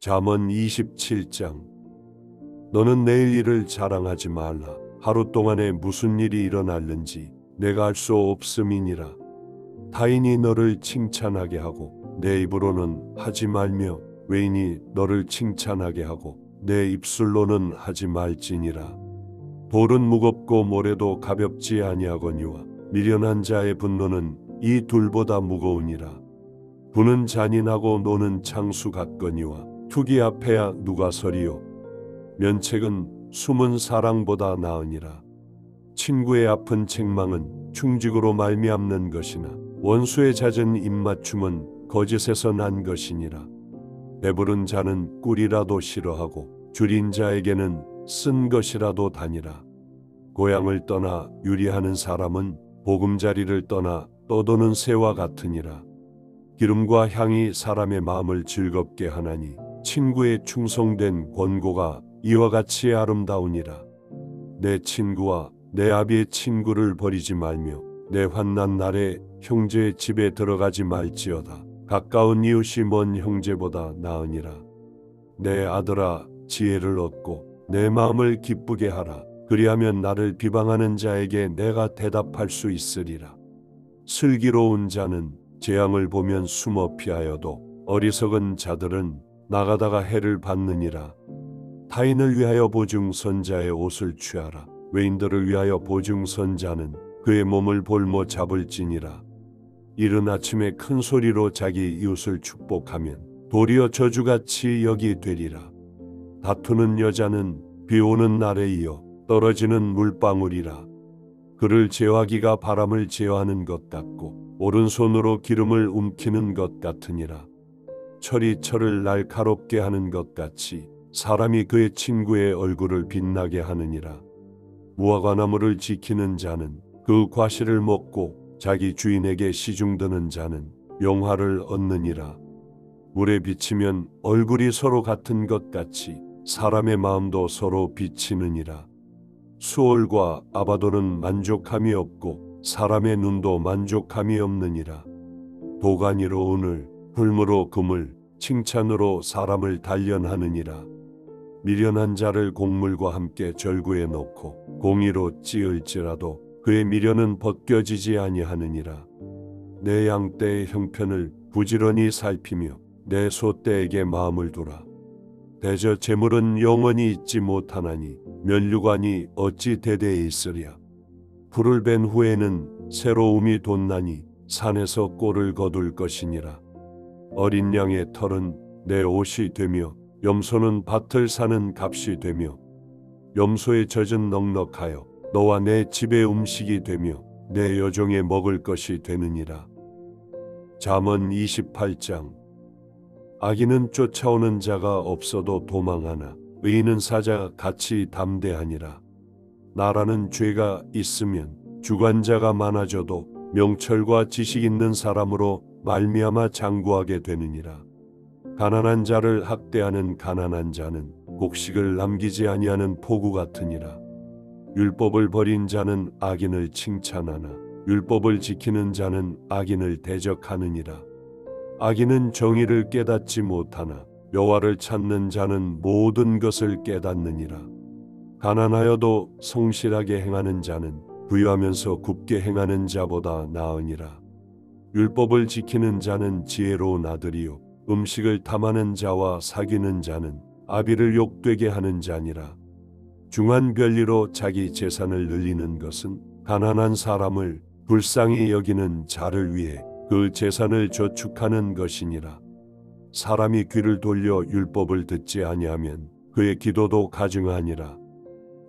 잠언 27장. 너는 내일 일을 자랑하지 말라. 하루 동안에 무슨 일이 일어날는지 내가 알 수 없음이니라. 타인이 너를 칭찬하게 하고 내 입으로는 하지 말며 외인이 너를 칭찬하게 하고 내 입술로는 하지 말지니라. 돌은 무겁고 모래도 가볍지 아니하거니와 미련한 자의 분노는 이 둘보다 무거우니라. 부는 잔인하고 노는 창수 같거니와 투기 앞에야 누가 서리요. 면책은 숨은 사랑보다 나으니라. 친구의 아픈 책망은 충직으로 말미암는 것이나 원수의 잦은 입맞춤은 거짓에서 난 것이니라. 배부른 자는 꿀이라도 싫어하고 줄인 자에게는 쓴 것이라도 다니라. 고향을 떠나 유리하는 사람은 보금자리를 떠나 떠도는 새와 같으니라. 기름과 향이 사람의 마음을 즐겁게 하나니 친구의 충성된 권고가 이와 같이 아름다우니라. 내 친구와 내 아비의 친구를 버리지 말며 내 환난 날에 형제의 집에 들어가지 말지어다. 가까운 이웃이 먼 형제보다 나으니라. 내 아들아, 지혜를 얻고 내 마음을 기쁘게 하라. 그리하면 나를 비방하는 자에게 내가 대답할 수 있으리라. 슬기로운 자는 재앙을 보면 숨어 피하여도 어리석은 자들은 나가다가 해를 받느니라. 타인을 위하여 보증선자의 옷을 취하라. 외인들을 위하여 보증선자는 그의 몸을 볼모 잡을지니라. 이른 아침에 큰 소리로 자기 이웃을 축복하면 도리어 저주같이 여기 되리라. 다투는 여자는 비 오는 날에 이어 떨어지는 물방울이라. 그를 제어하기가 바람을 제어하는 것 같고 오른손으로 기름을 움키는 것 같으니라. 철이 철을 날카롭게 하는 것 같이 사람이 그의 친구의 얼굴을 빛나게 하느니라. 무화과나무를 지키는 자는 그 과실을 먹고 자기 주인에게 시중드는 자는 영화를 얻느니라. 물에 비치면 얼굴이 서로 같은 것 같이 사람의 마음도 서로 비치느니라. 수월과 아바돌은 만족함이 없고 사람의 눈도 만족함이 없느니라. 도가니로 은을, hul무로 금을, 칭찬으로 사람을 단련하느니라. 미련한 자를 곡물과 함께 절구에 넣고 공의로 찌을지라도 그의 미련은 벗겨지지 아니하느니라. 내 양떼의 형편을 부지런히 살피며 내 소떼에게 마음을 두라. 대저 재물은 영원히 있지 못하나니 면류관이 어찌 대대에 있으랴. 불을 벤 후에는 새로움이 돋나니 산에서 꼴을 거둘 것이니라. 어린 양의 털은 내 옷이 되며 염소는 밭을 사는 값이 되며 염소의 젖은 넉넉하여 너와 내 집의 음식이 되며 내 여종의 먹을 것이 되느니라. 잠언 28장. 악인은 쫓아오는 자가 없어도 도망하나 의인은 사자가 같이 담대하니라. 나라는 죄가 있으면 주관자가 많아져도 명철과 지식 있는 사람으로 말미암아 장구하게 되느니라. 가난한 자를 학대하는 가난한 자는 곡식을 남기지 아니하는 포구 같으니라. 율법을 버린 자는 악인을 칭찬하나 율법을 지키는 자는 악인을 대적하느니라. 악인은 정의를 깨닫지 못하나 여호와를 찾는 자는 모든 것을 깨닫느니라. 가난하여도 성실하게 행하는 자는 부유하면서 굽게 행하는 자보다 나으니라. 율법을 지키는 자는 지혜로운 아들이요 음식을 탐하는 자와 사귀는 자는 아비를 욕되게 하는 자니라. 중한 별리로 자기 재산을 늘리는 것은 가난한 사람을 불쌍히 여기는 자를 위해 그 재산을 저축하는 것이니라. 사람이 귀를 돌려 율법을 듣지 아니하면 그의 기도도 가증하니라.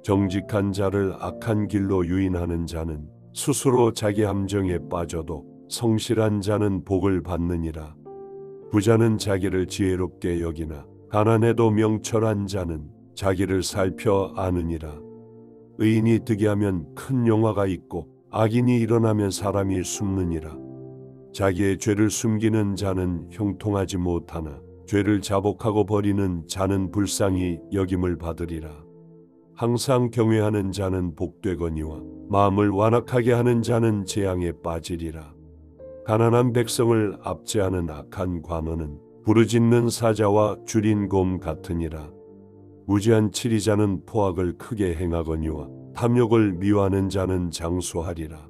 정직한 자를 악한 길로 유인하는 자는 스스로 자기 함정에 빠져도 성실한 자는 복을 받느니라. 부자는 자기를 지혜롭게 여기나 가난해도 명철한 자는 자기를 살펴 아느니라. 의인이 득이하면 큰 영화가 있고 악인이 일어나면 사람이 숨느니라. 자기의 죄를 숨기는 자는 형통하지 못하나 죄를 자복하고 버리는 자는 불쌍히 여김을 받으리라. 항상 경외하는 자는 복되거니와 마음을 완악하게 하는 자는 재앙에 빠지리라. 가난한 백성을 압제하는 악한 관원은 부르짖는 사자와 줄인 곰 같으니라. 무지한 치리자는 포악을 크게 행하거니와 탐욕을 미워하는 자는 장수하리라.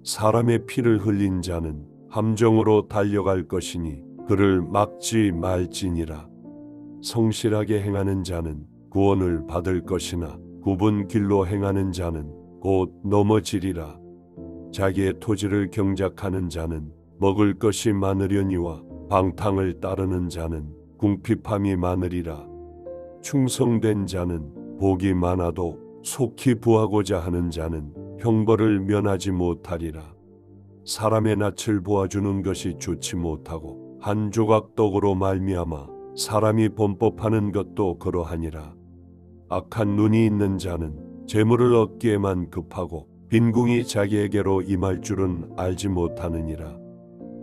사람의 피를 흘린 자는 함정으로 달려갈 것이니 그를 막지 말지니라. 성실하게 행하는 자는 구원을 받을 것이나 굽은 길로 행하는 자는 곧 넘어지리라. 자기의 토지를 경작하는 자는 먹을 것이 많으려니와 방탕을 따르는 자는 궁핍함이 많으리라. 충성된 자는 복이 많아도 속히 부하고자 하는 자는 형벌을 면하지 못하리라. 사람의 낯을 보아주는 것이 좋지 못하고 한 조각 떡으로 말미암아 사람이 범법하는 것도 그러하니라. 악한 눈이 있는 자는 재물을 얻기에만 급하고 빈궁이 자기에게로 임할 줄은 알지 못하느니라.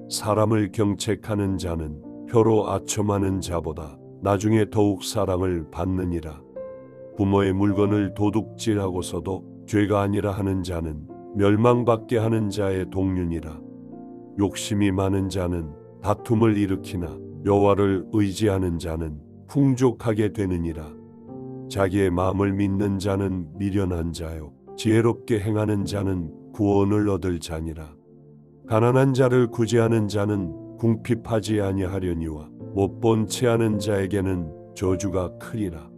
사람을 경책하는 자는 혀로 아첨하는 자보다 나중에 더욱 사랑을 받느니라. 부모의 물건을 도둑질하고서도 죄가 아니라 하는 자는 멸망받게 하는 자의 동륜이라. 욕심이 많은 자는 다툼을 일으키나 여호와를 의지하는 자는 풍족하게 되느니라. 자기의 마음을 믿는 자는 미련한 자요 지혜롭게 행하는 자는 구원을 얻을 자니라. 가난한 자를 구제하는 자는 궁핍하지 아니하려니와 못본 체하는 자에게는 저주가 크리라.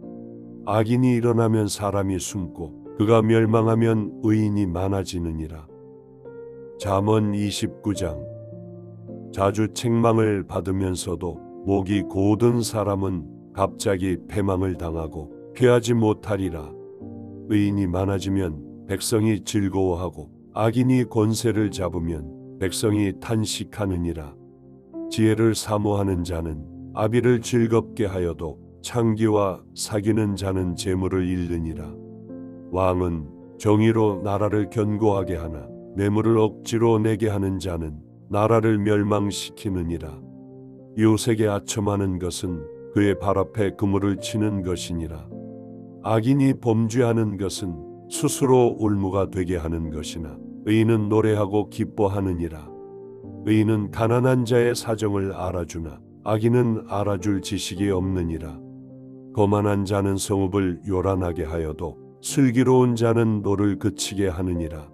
악인이 일어나면 사람이 숨고 그가 멸망하면 의인이 많아지느니라. 잠언 29장. 자주 책망을 받으면서도 목이 고든 사람은 갑자기 패망을 당하고 피하지 못하리라. 의인이 많아지면 백성이 즐거워하고 악인이 권세를 잡으면 백성이 탄식하느니라. 지혜를 사모하는 자는 아비를 즐겁게 하여도 창기와 사귀는 자는 재물을 잃느니라. 왕은 정의로 나라를 견고하게 하나 뇌물을 억지로 내게 하는 자는 나라를 멸망시키느니라. 이웃에게 아첨하는 것은 그의 발 앞에 그물을 치는 것이니라. 악인이 범죄하는 것은 스스로 올무가 되게 하는 것이나 의인은 노래하고 기뻐하느니라. 의인은 가난한 자의 사정을 알아주나 악인은 알아줄 지식이 없느니라. 거만한 자는 성읍을 요란하게 하여도 슬기로운 자는 노를 그치게 하느니라.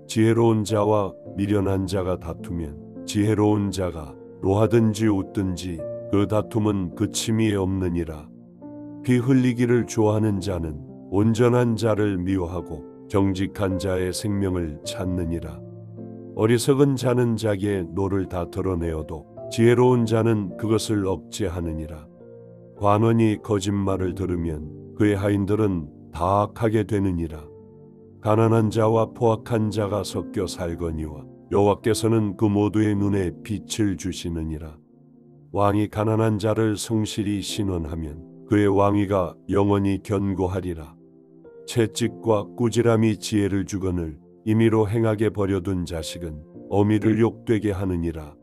지혜로운 자와 미련한 자가 다투면 지혜로운 자가 노하든지 웃든지 그 다툼은 그침이 없느니라. 피 흘리기를 좋아하는 자는 온전한 자를 미워하고 정직한 자의 생명을 찾느니라. 어리석은 자는 자기의 노를 다 드러내어도 지혜로운 자는 그것을 억제하느니라. 관원이 거짓말을 들으면 그의 하인들은 다 악하게 되느니라. 가난한 자와 포악한 자가 섞여 살거니와 여호와께서는 그 모두의 눈에 빛을 주시느니라. 왕이 가난한 자를 성실히 신원하면 그의 왕위가 영원히 견고하리라. 채찍과 꾸지람이 지혜를 주거늘 임의로 행하게 버려둔 자식은 어미를 욕되게 하느니라.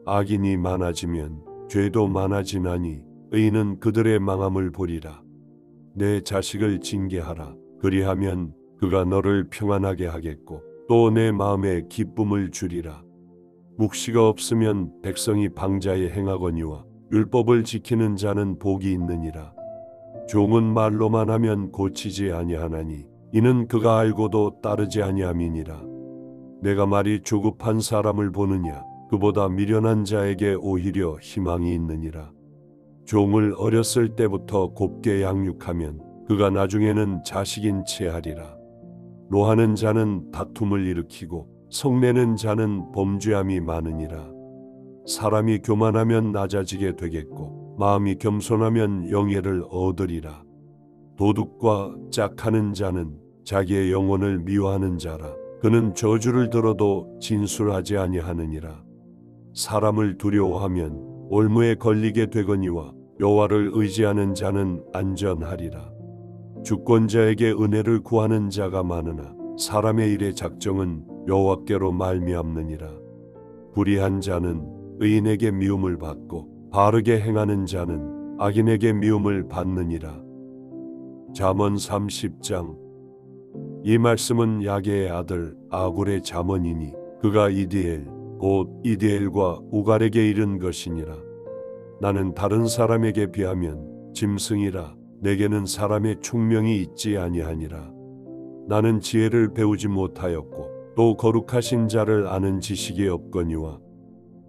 악인이 많아지면 죄도 많아지나니 의인은 그들의 망함을 보리라. 내 자식을 징계하라. 그리하면 그가 너를 평안하게 하겠고 또 내 마음에 기쁨을 주리라. 묵시가 없으면 백성이 방자에 행하거니와 율법을 지키는 자는 복이 있느니라. 종은 말로만 하면 고치지 아니하나니 이는 그가 알고도 따르지 아니함이니라. 내가 말이 조급한 사람을 보느냐 그보다 미련한 자에게 오히려 희망이 있느니라. 종을 어렸을 때부터 곱게 양육하면 그가 나중에는 자식인 채 하리라. 노하는 자는 다툼을 일으키고 성내는 자는 범죄함이 많으니라. 사람이 교만하면 낮아지게 되겠고 마음이 겸손하면 영예를 얻으리라. 도둑과 짝하는 자는 자기의 영혼을 미워하는 자라. 그는 저주를 들어도 진술하지 아니하느니라. 사람을 두려워하면 올무에 걸리게 되거니와 여호와를 의지하는 자는 안전하리라. 주권자에게 은혜를 구하는 자가 많으나 사람의 일의 작정은 여호와께로 말미암느니라. 불의한 자는 의인에게 미움을 받고 바르게 행하는 자는 악인에게 미움을 받느니라. 잠언 30장. 이 말씀은 야게의 아들 아굴의 잠언이니 그가 이디엘 곧 이디엘과 우갈에게 이른 것이니라. 나는 다른 사람에게 비하면 짐승이라 내게는 사람의 총명이 있지 아니하니라. 나는 지혜를 배우지 못하였고 또 거룩하신 자를 아는 지식이 없거니와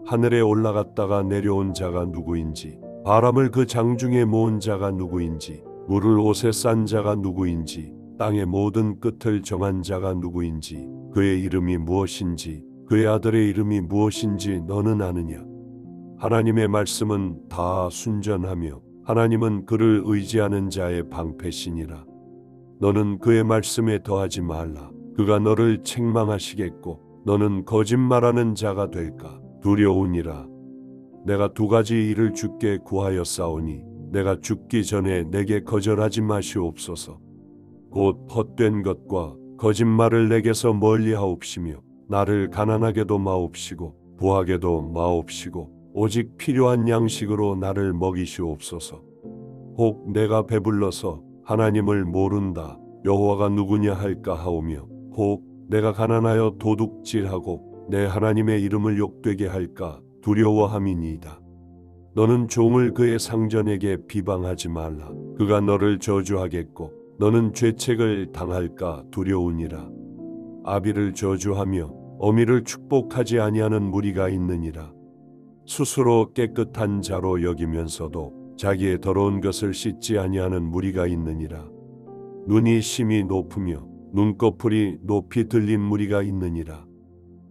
하늘에 올라갔다가 내려온 자가 누구인지 바람을 그 장중에 모은 자가 누구인지 물을 옷에 싼 자가 누구인지 땅의 모든 끝을 정한 자가 누구인지 그의 이름이 무엇인지 그의 아들의 이름이 무엇인지 너는 아느냐? 하나님의 말씀은 다 순전하며 하나님은 그를 의지하는 자의 방패시니라. 너는 그의 말씀에 더하지 말라. 그가 너를 책망하시겠고 너는 거짓말하는 자가 될까 두려우니라. 내가 두 가지 일을 주께 구하였사오니 내가 죽기 전에 내게 거절하지 마시옵소서. 곧 헛된 것과 거짓말을 내게서 멀리하옵시며 나를 가난하게도 마옵시고 부하게도 마옵시고 오직 필요한 양식으로 나를 먹이시옵소서. 혹 내가 배불러서 하나님을 모른다 여호와가 누구냐 할까 하오며 혹 내가 가난하여 도둑질하고 내 하나님의 이름을 욕되게 할까 두려워함이니이다. 너는 종을 그의 상전에게 비방하지 말라. 그가 너를 저주하겠고 너는 죄책을 당할까 두려우니라. 아비를 저주하며 어미를 축복하지 아니하는 무리가 있느니라. 스스로 깨끗한 자로 여기면서도 자기의 더러운 것을 씻지 아니하는 무리가 있느니라. 눈이 심히 높으며 눈꺼풀이 높이 들린 무리가 있느니라.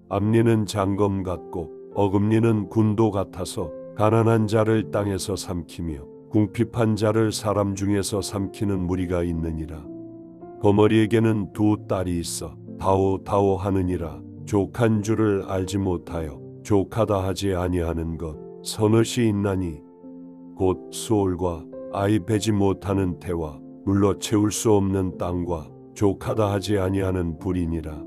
앞니는 장검 같고 어금니는 군도 같아서 가난한 자를 땅에서 삼키며 궁핍한 자를 사람 중에서 삼키는 무리가 있느니라. 거머리에게는 두 딸이 있어 다오다오 하느니라. 족한 줄을 알지 못하여 족하다 하지 아니하는 것 서넛이 있나니 곧 수올과 아이 베지 못하는 태와 물러 채울 수 없는 땅과 족하다 하지 아니하는 불이니라.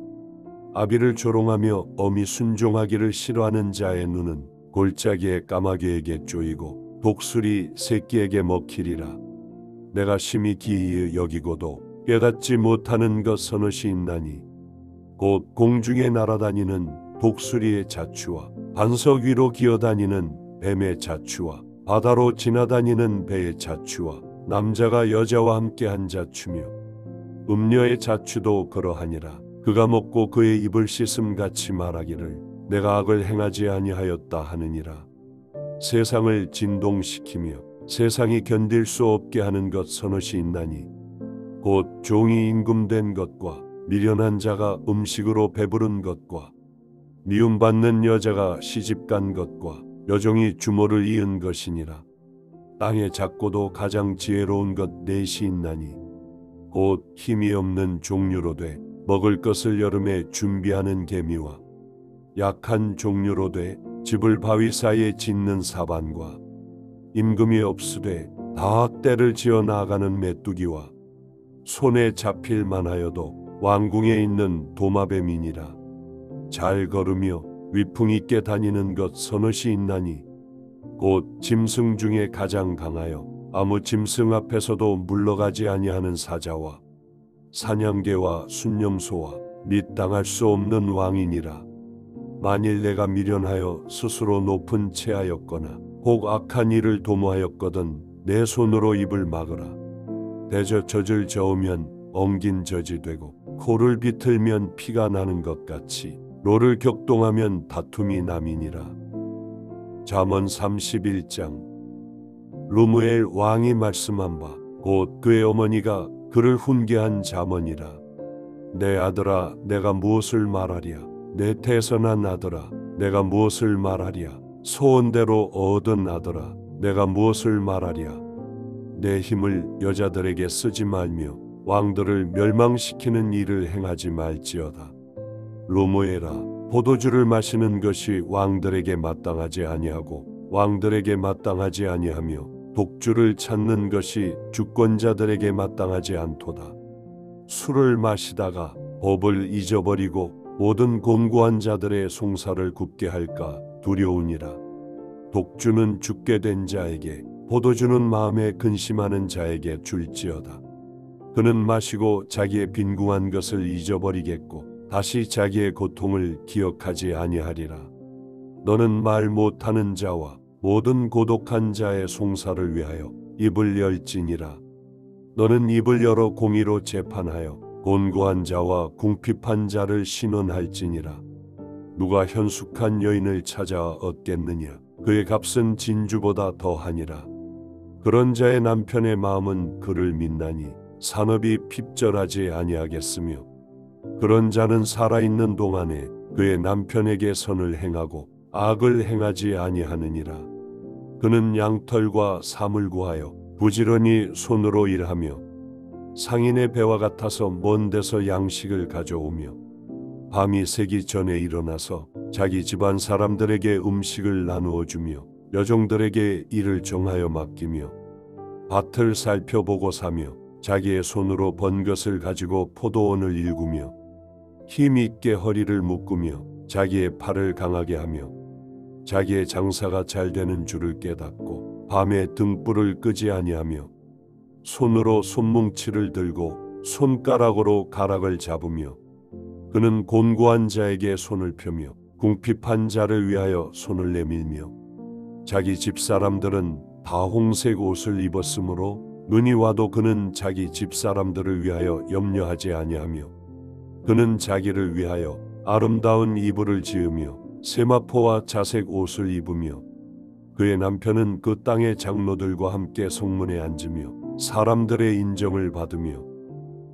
아비를 조롱하며 어미 순종하기를 싫어하는 자의 눈은 골짜기의 까마귀에게 쪼이고 독수리 새끼에게 먹히리라. 내가 심히 기이히 여기고도 깨닫지 못하는 것 서넛이 있나니 곧 공중에 날아다니는 독수리의 자취와 반석 위로 기어다니는 뱀의 자취와 바다로 지나다니는 배의 자취와 남자가 여자와 함께한 자취며 음녀의 자취도 그러하니라. 그가 먹고 그의 입을 씻음같이 말하기를 내가 악을 행하지 아니하였다 하느니라. 세상을 진동시키며 세상이 견딜 수 없게 하는 것 서넛이 있나니 곧 종이 임금된 것과 미련한 자가 음식으로 배부른 것과 미움받는 여자가 시집간 것과 여종이 주모를 이은 것이니라. 땅의 작고도 가장 지혜로운 것 넷이 있나니 곧 힘이 없는 종류로 돼 먹을 것을 여름에 준비하는 개미와 약한 종류로 돼 집을 바위 사이에 짓는 사반과 임금이 없으되 다 때를 지어 나아가는 메뚜기와 손에 잡힐 만하여도 왕궁에 있는 도마뱀이니라. 잘 걸으며 위풍 있게 다니는 것 서넛이 있나니 곧 짐승 중에 가장 강하여 아무 짐승 앞에서도 물러가지 아니하는 사자와 사냥개와 순념소와 및 당할 수 없는 왕이니라. 만일 내가 미련하여 스스로 높은 체하였거나 혹 악한 일을 도모하였거든 내 손으로 입을 막으라. 대저 젖을 저으면 엉긴 젖이 되고 코를 비틀면 피가 나는 것 같이 로를 격동하면 다툼이 남이니라. 잠언 31장. 루무엘 왕이 말씀한 바 곧 그의 어머니가 그를 훈계한 잠언이라. 내 아들아 내가 무엇을 말하랴. 내 태선한 아들아 내가 무엇을 말하랴. 소원대로 얻은 아들아 내가 무엇을 말하랴. 내 힘을 여자들에게 쓰지 말며 왕들을 멸망시키는 일을 행하지 말지어다. 루무엘아 포도주를 마시는 것이 왕들에게 마땅하지 아니하고 왕들에게 마땅하지 아니하며 독주를 찾는 것이 주권자들에게 마땅하지 않도다. 술을 마시다가 법을 잊어버리고 모든 곤고한 자들의 송사를 굽게 할까 두려우니라. 독주는 죽게 된 자에게 포도주는 마음에 근심하는 자에게 줄지어다. 그는 마시고 자기의 빈궁한 것을 잊어버리겠고 다시 자기의 고통을 기억하지 아니하리라. 너는 말 못하는 자와 모든 고독한 자의 송사를 위하여 입을 열지니라. 너는 입을 열어 공의로 재판하여 곤고한 자와 궁핍한 자를 신원할지니라. 누가 현숙한 여인을 찾아 얻겠느냐? 그의 값은 진주보다 더하니라. 그런 자의 남편의 마음은 그를 믿나니 산업이 핍절하지 아니하겠으며, 그런 자는 살아있는 동안에 그의 남편에게 선을 행하고 악을 행하지 아니하느니라. 그는 양털과 삼을 구하여 부지런히 손으로 일하며 상인의 배와 같아서 먼 데서 양식을 가져오며 밤이 새기 전에 일어나서 자기 집안 사람들에게 음식을 나누어 주며 여종들에게 일을 정하여 맡기며 밭을 살펴보고 사며 자기의 손으로 번 것을 가지고 포도원을 일구며 힘 있게 허리를 묶으며 자기의 팔을 강하게 하며 자기의 장사가 잘 되는 줄을 깨닫고 밤에 등불을 끄지 아니하며 손으로 손뭉치를 들고 손가락으로 가락을 잡으며, 그는 곤고한 자에게 손을 펴며 궁핍한 자를 위하여 손을 내밀며 자기 집 사람들은 다 홍색 옷을 입었으므로 눈이 와도 그는 자기 집 사람들을 위하여 염려하지 아니하며 그는 자기를 위하여 아름다운 이불을 지으며 세마포와 자색 옷을 입으며 그의 남편은 그 땅의 장로들과 함께 성문에 앉으며 사람들의 인정을 받으며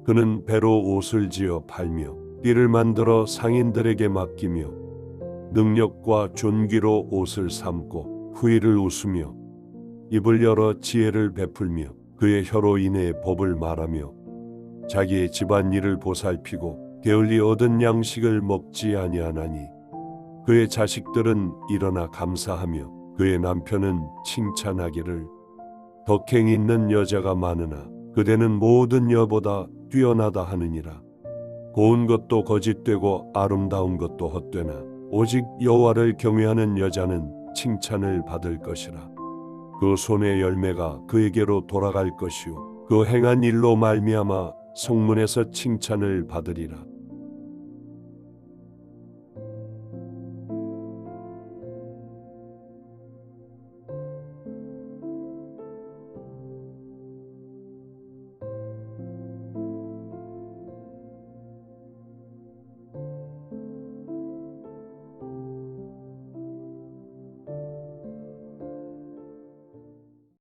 그는 배로 옷을 지어 팔며 띠를 만들어 상인들에게 맡기며 능력과 존귀로 옷을 삼고 후일을 웃으며 입을 열어 지혜를 베풀며 그의 혀로 인해 법을 말하며 자기의 집안 일을 보살피고 게을리 얻은 양식을 먹지 아니하나니 그의 자식들은 일어나 감사하며 그의 남편은 칭찬하기를 덕행 있는 여자가 많으나 그대는 모든 여보다 뛰어나다 하느니라. 고운 것도 거짓되고 아름다운 것도 헛되나 오직 여호와를 경외하는 여자는 칭찬을 받을 것이라. 그 손의 열매가 그에게로 돌아갈 것이요 그 행한 일로 말미암아 성문에서 칭찬을 받으리라.